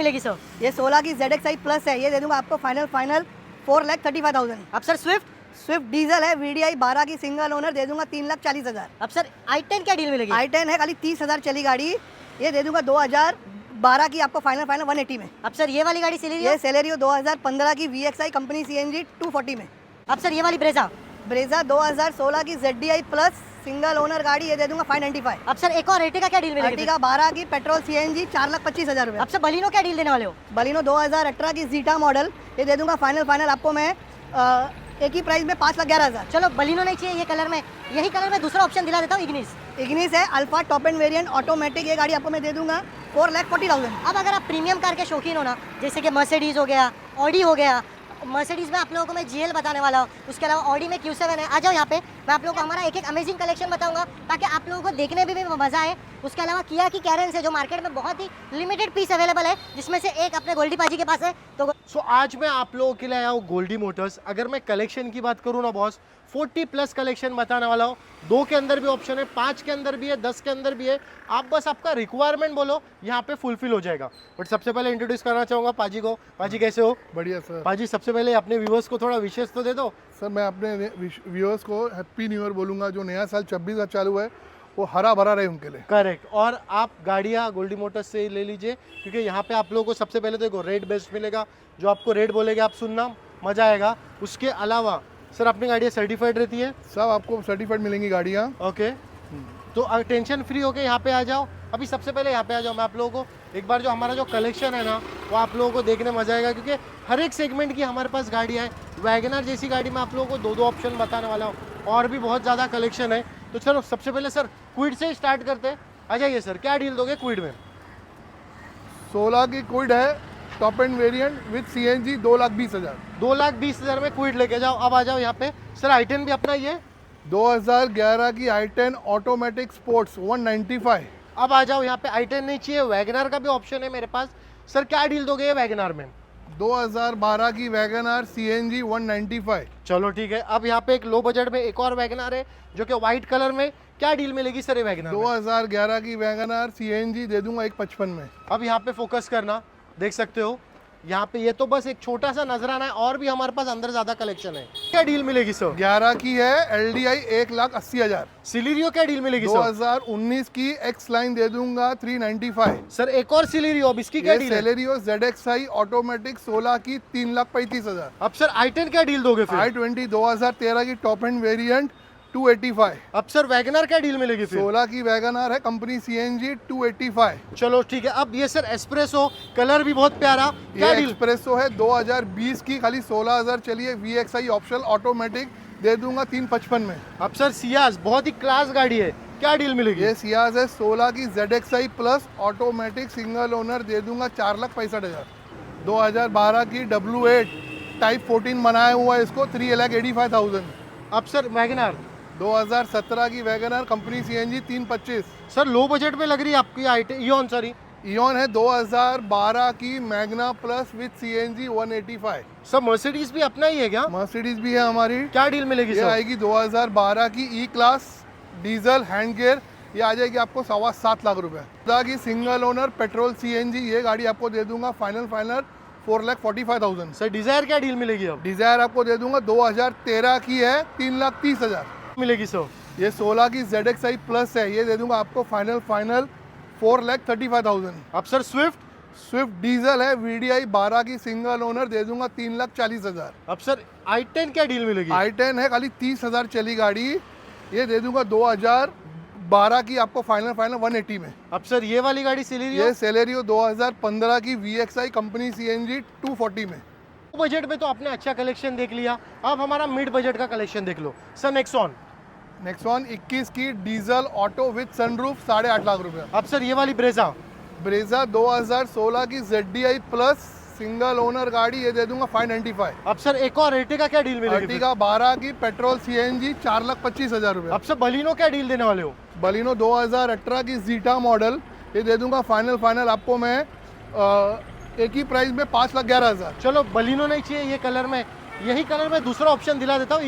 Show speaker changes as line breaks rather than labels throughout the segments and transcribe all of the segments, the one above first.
मिलेगी सर?
ये 16 की ZXi प्लस है, ये दे दूंगा आपको फाइनल 4,35,000।
अब सर स्विफ्ट?
स्विफ्ट डीजल है, VDI 12 की सिंगल ओनर, दे दूंगा 3,40,000।
अब सर i10 क्या डील मिलेगी?
i10 है, खाली 30,000 चली गाड़ी, ये दे दूंगा 2012 की आपको फाइनल 180 में।
अब सर ये वाली गाड़ी सिलेरियो?
ये सेलेरियो 2015 की VXi कंपनी CNG 240 में।
अब सर ये वाली ब्रेजा?
ब्रेजा 2016 की ZDI प्लस सिंगल ओनर गाड़ी, ये दे दूंगा 595।
अब सर एक और एर्टिगा क्या डील मिलेगी?
अर्टिगा 12 की पेट्रोल CNG 4,25,000 रुपये।
अब सर बलिनो क्या डील देने वाले हो?
बलिनो 2018 की जीटा मॉडल, ये दे दूंगा फाइनल आपको मैं एक ही प्राइस में 5,11,000।
चलो बलिनो नहीं चाहिए ये कलर में, यही कलर में दूसरा ऑप्शन दिला देता हूँ, इग्निस।
इग्निस है, alpha top end variant automatic, ये गाड़ी आपको मैं दे दूंगा 4,40,000।
अब अगर आप प्रीमियम कार के शौकीन हो ना, जैसे कि मर्सिडीज हो गया, ऑडी हो गया, मर्सिडीज में आप लोगों को मैं GL बताने वाला हूँ, उसके अलावा ऑडी में Q7 है। आ जाओ यहाँ पे, मैं आप लोगों को हमारा एक अमेजिंग कलेक्शन बताऊंगा ताकि आप लोगों को देखने में भी मजा आए। उसके अलावा किया की कैरेंस है जो मार्केट में बहुत ही लिमिटेड पीस अवेलेबल है, जिसमें से एक अपने गोल्डी पाजी के पास है। तो
आज मैं आप लोगों के लिए आया हूँ गोल्डी मोटर्स। अगर मैं कलेक्शन की बात करूँ ना बॉस, 40+ कलेक्शन बताने वाला हूँ। 2 के अंदर भी ऑप्शन है, 5 के अंदर भी है, 10 के अंदर भी है। आप बस आपका रिक्वायरमेंट बोलो, यहाँ पे फुलफिल हो जाएगा। बट सबसे पहले इंट्रोड्यूस करना चाहूँगा पाजी को। पाजी कैसे हो?
बढ़िया सर।
पाजी सबसे पहले अपने व्यूअर्स को थोड़ा विशेष तो दे दो।
सर मैं अपने व्यूअर्स को हैप्पी न्यू ईयर बोलूँगा। जो नया साल 26 का चालू है वो हरा भरा रहे उनके लिए।
करेक्ट। और आप गाड़ियाँ गोल्डी मोटर्स से ले लीजिए, क्योंकि यहाँ पे आप लोगों को सबसे पहले तो देखो रेट बेस्ट मिलेगा। जो आपको रेट बोलेगा आप सुनना, मज़ा आएगा। उसके अलावा सर अपनी गाड़ियाँ सर्टिफाइड रहती है?
सब आपको सर्टिफाइड मिलेंगी गाड़ियाँ।
ओके, तो टेंशन फ्री होके यहाँ पे आ जाओ। अभी सबसे पहले यहाँ पे आ जाओ, मैं आप लोगों को एक बार जो हमारा जो कलेक्शन है ना, वो आप लोगों को देखने मजा आएगा, क्योंकि हर एक सेगमेंट की हमारे पास गाड़ियाँ हैं। वैगनर जैसी गाड़ी में आप लोगों को 2 ऑप्शन बताने वाला हूँ, और भी बहुत ज़्यादा कलेक्शन है। तो चलो सबसे पहले सर क्विड से स्टार्ट करते हैं। आ जाइए सर, क्या डील दोगे क्विड में?
16 की क्विड है, top end variant with CNG 2,20,000।
2,20,000 में क्विड लेके जाओ। अब आ जाओ यहाँ पे सर, i10 भी अपना ही है।
2011 की i10 ऑटोमेटिक स्पोर्ट्स 195।
अब आ जाओ यहाँ पे, i10 नहीं चाहिए, वैगनर का भी ऑप्शन है मेरे पास। सर क्या डील दोगे ये वैगनर में?
2012 की वैगनर CNG 195।
चलो ठीक है। अब यहाँ पे एक लो बजट में एक और वैगनर है जो कि व्हाइट कलर में, क्या डील मिलेगी सर ये वैगनर?
2011 की वैगनर CNG दे दूंगा 155 में।
अब यहाँ पे फोकस करना, देख सकते हो यहाँ पे, ये तो बस एक छोटा सा नजराना है, और भी हमारे पास अंदर ज्यादा कलेक्शन है। क्या डील मिलेगी सर?
11 की है, LDI 1,80,000।
सिलेरियो क्या डील मिलेगी सर?
2019 की X लाइन दे दूंगा 395।
सर एक और सिलेरियो, अब इसकी क्या डील है?
सेलेरियो ZXi ऑटोमेटिक 16 की 3,35,000।
अब सर i10 क्या डील दोगे फिर?
i20 2013 की टॉप एंड वेरिएंट 285।
अब सर वैगनर क्या डील मिलेगी फिर?
16 की वैगनर है कंपनी CNG 285।
चलो ठीक है। अब ये सर एस्प्रेसो, कलर भी बहुत प्यारा, क्या
ये
डील?
एक्सप्रेसो है 2020 की, खाली 16,000 चलिए, VXi ऑप्शनल ऑटोमेटिक दे दूंगा 355 में।
अब सर सियाज, बहुत ही क्लास गाड़ी है, क्या डील मिलेगी?
ये सियाज है 16 की ZXi plus automatic single owner, दे दूंगा 4,65,000। 2012 की W8 टाइप 14 बनाया हुआ है इसको, 3,85,000।
अब सर वैगनर
2017 की Wagner company CNG 325।
Sir low budget में लग रही है आपकी i10 इयॉन, सॉरी
इयॉन है 2012 की Magna plus with CNG 185।
Sir Mercedes भी अपना ही है क्या?
मर्सिडीज भी है हमारी।
क्या डील मिलेगी
ये
सर?
आएगी 2012 की E class diesel hand gear, ये आ जाएगी आपको 7.25 लाख रुपए। 2014 की सिंगल ओनर पेट्रोल CNG, ये गाड़ी आपको दे दूंगा फाइनल 4,45,000।
सर डिजायर क्या डील मिलेगी अब?
डिजायर आपको दे दूंगा 2013 की है, 3,30,000
मिलेगी सर।
ये 16 की ZXi प्लस है, ये दे दूंगा आपको फाइनल 4,35,000।
अब सर
स्विफ्ट डीजल है, VDI 12 की सिंगल ओनर, दे दूंगा 3,40,000।
अब सर i10 क्या डील मिलेगी?
i10 है, खाली 30,000 चली गाड़ी, ये दे दूंगा 2012 की आपको फाइनल 180 में।
अब सर ये वाली गाड़ी सिलेरियो?
ये सेलेरियो 2015 की VXi कंपनी CNG 240 में।
बजट में तो आपने अच्छा कलेक्शन देख लिया, अब हमारा मिड बजट का कलेक्शन देख लो। सर नेक्सॉन
21 की diesel auto with sunroof 8.5 lakh रुपए।
अब सर ये वाली ब्रेजा
2016 की ZDI प्लस सिंगल ओनर गाड़ी, ये दे दूंगा 595।
अब सर एक और अर्टिगा क्या डील मिलेगी?
अर्टिगा 12 की पेट्रोल CNG 4,25,000 रुपए।
अब सर बलिनो क्या डील देने वाले हो?
बलिनो 2018 की जीटा मॉडल, ये दे दूंगा फाइनल आपको मैं एक ही प्राइस में 5,11,000।
चलो बलिनो नहीं चाहिए ये कलर में, यही कलर में दूसरा ऑप्शन दिला देता हूँ,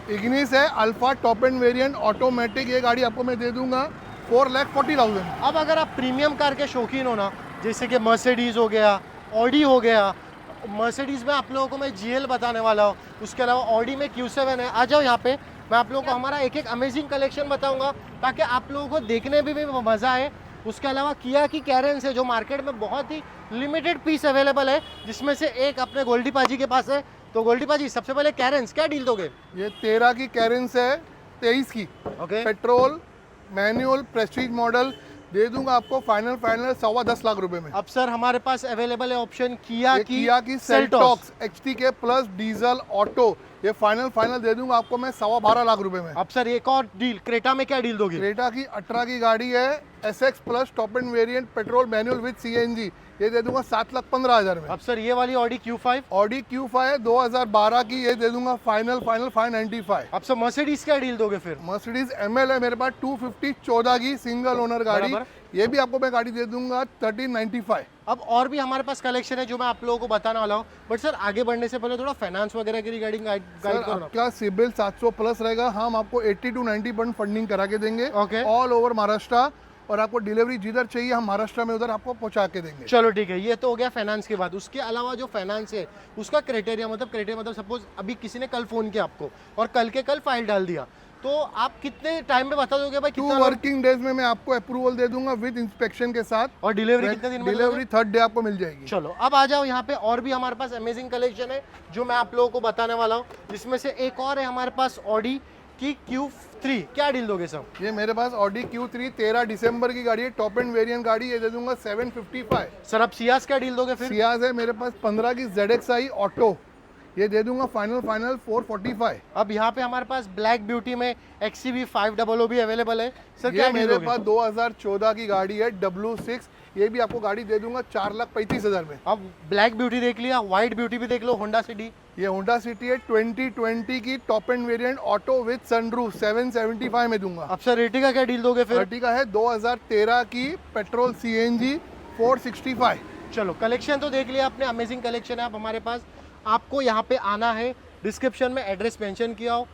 इग्निस
है alpha top end variant automatic, ये गाड़ी आपको मैं दे दूंगा 4,40,000।
अब अगर आप प्रीमियम कार के शौकीन हो ना, जैसे कि मर्सिडीज़ हो गया, ऑडी हो गया। मर्सिडीज़ में आप लोगों को मैं GL बताने वाला हूँ, उसके अलावा ऑडी में Q7 है। आ जाओ यहाँ पे, मैं आप लोगों को हमारा एक एक अमेजिंग कलेक्शन बताऊंगा ताकि आप लोगों को देखने में भी मज़ा आए। उसके अलावा किया की कैरेंस है जो मार्केट में बहुत ही लिमिटेड पीस अवेलेबल है, जिसमें से एक अपने गोल्डी पाजी के पास है। तो गोल्डी पाजी, सबसे पहले कैरेंस क्या डील दोगे?
ये 13 की कैरेंस है, 23 की
okay,
petrol manual prestige model दे दूंगा आपको फाइनल 10.25 लाख रुपए में।
अब सर हमारे पास अवेलेबल है ऑप्शन किया
की सेल्टॉक्स XT के प्लस डीजल ऑटो, ये फाइनल दे दूंगा आपको मैं 12.25 लाख रुपए में।
अब सर एक और डील, क्रेटा में क्या डील दोगे?
क्रेटा की 18 की गाड़ी है, SX plus top end variant petrol manual with CNG, ये दे दूंगा 7,15,000 में।
अब सर ये वाली ऑडी Q5?
ऑडी Q5 2012 की, ये दे दूंगा फाइनल 595।
अब सर मर्सिडीज क्या डील दोगे फिर?
मर्सिडीज ML है मेरे पास 250 14 की सिंगल ओनर गाड़ी,
बराबर।
ये भी आपको मैं गाड़ी दे दूंगा 1395।
अब और भी हमारे पास कलेक्शन है जो मैं आप लोगों को बताने वाला हूँ, बट सर आगे बढ़ने से पहले थोड़ा फाइनेंस वगैरह की रिगार्डिंग गाइड
सर
करो ना।
आपका सिबिल 700 प्लस रहेगा, हम आपको 80 to 90% फंडिंग करा के देंगे
Okay.
ऑल ओवर महाराष्ट्र, और आपको डिलीवरी जिधर चाहिए हम महाराष्ट्र में उधर आपको पहुंचा के देंगे।
चलो ठीक है, ये तो हो गया फाइनेंस की बात। उसके अलावा जो फाइनेंस है उसका क्राइटेरिया मतलब सपोज अभी किसी ने कल फोन किया आपको और कल के कल फाइल डाल दिया, तो आप कितने टाइम में बता दोगे भाई
2
कितना?
वर्किंग डेज में मैं आपको अप्रूवल दे दूंगा विद इंस्पेक्शन के साथ,
और डिलीवरी कितने दिन में दोगे?
डिलीवरी 3rd डे आपको मिल जाएगी।
चलो अब आ जाओ यहाँ पे, और भी हमारे पास अमेजिंग कलेक्शन है जो मैं आप लोगों को बताने वाला हूँ, जिसमें से एक और है हमारे पास ऑडी की Q3, क्या डील दोगे सर?
ये मेरे पास ऑडी Q3 13 दिसंबर की गाड़ी है, टॉप एंड वेरिएंट गाड़ी, ये दे दूंगा 755।
सर अब सियाज क्या डील दोगे फिर?
सियाज है मेरे पास 15 की ZXi ऑटो, ये दे दूंगा फाइनल 445।
अब यहाँ पे हमारे पास ब्लैक ब्यूटी में XCV 500 भी अवेलेबल है। सर क्या
ये
डील
मेरे
दोगे?
पास 2014 की गाड़ी है W6, ये भी आपको गाड़ी दे दूंगा 4,35,000 में।
अब ब्लैक ब्यूटी देख लिया, व्हाइट ब्यूटी भी देख लो, होंडा सिटी।
ये होंडा सिटी है 2020 की top end variant auto with sunroof 775 में दूंगा।
अब सर रेटिका क्या डील दोगे फिर?
अर्टिगा है 2013 की पेट्रोल CNG 465।
चलो कलेक्शन तो देख लिया आपने, अमेजिंग कलेक्शन है। आप हमारे पास, आपको यहाँ पे आना है, डिस्क्रिप्शन में एड्रेस मेंशन किया हो,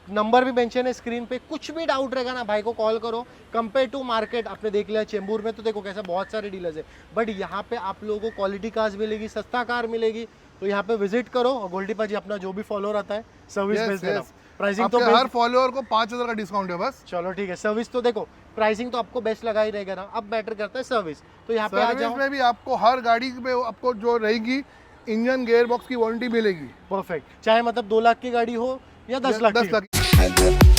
नंबर भी मेंशन है स्क्रीन पे। कुछ भी डाउट रहेगा ना भाई को कॉल करो। कंपेयर टू मार्केट आपने देख लिया चेंबूर में तो देखो कैसा बहुत सारे डीलर्स है, बट यहाँ पे आप लोगों को क्वालिटी कार्स मिलेगी, सस्ता कार मिलेगी, तो यहाँ पे विजिट करो। और गोल्डी पाजी अपना जो भी फॉलोअर आता है सर्विस
Yes,
भेज देना।
yes.
प्राइसिंग तो
आपके हर फॉलोअर को 5,000 का डिस्काउंट है बस।
चलो ठीक है, सर्विस तो देखो प्राइसिंग तो आपको बेस्ट लगा ही रहेगा ना, अब मैटर करता है सर्विस। तो यहाँ पे आ
सर्विस
जाओ,
में भी आपको हर गाड़ी में आपको जो रहेगी इंजन गियर बॉक्स की वारंटी मिलेगी।
परफेक्ट, चाहे मतलब 2 लाख की गाड़ी हो या 10 लाख की।
10 लाख